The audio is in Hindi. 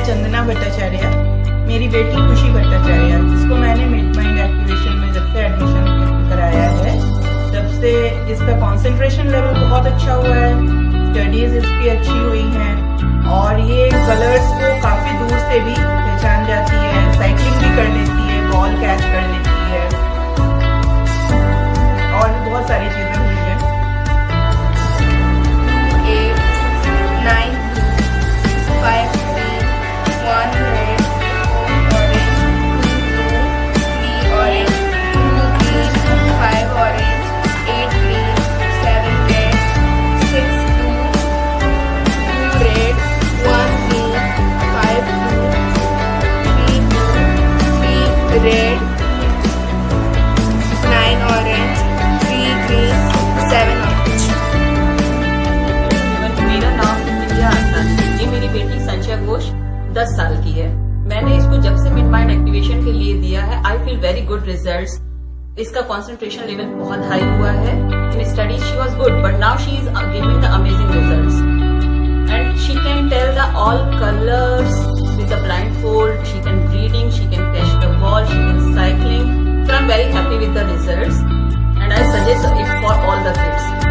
चंदना भट्टाचार्य, मेरी बेटी खुशी भट्टाचार्य, जिसको मैंने मिडब्रेन एक्टिवेशन में जब से एडमिशन कराया है तब से इसका कंसंट्रेशन लेवल बहुत अच्छा हुआ है, स्टडीज इसकी अच्छी हुई हैं और ये कलर्स को काफी दूर से भी पहचान जाती है, साइकिलिंग भी कर लेती है, बॉल कैच कर लेती है और बहुत सारी चीजें हुई है। 8, 9, 5, 3, 1 red, 4 orange, 2 blue, 3 orange, 2 green, 5 orange, 8 green, 7 red, 6 blue, 2 red, 1 green, 5 blue, 3 blue, 3 red, 9 orange, 3 green, 7 orange। मेरा नाम विद्या आनंद, ये मेरी बेटी संजय घोष 10 साल की है। मैंने इसको जब से मिडब्रेन एक्टिवेशन के लिए दिया है, I feel very good results. इसका कंसंट्रेशन लेवल बहुत हाई हुआ है। In studies she was good, but now she is giving the amazing results and she can tell the all colours with the blindfold. She can reading, she can catch the ball, she can cycling. So I'm very happy with the results and I suggest it for all the kids.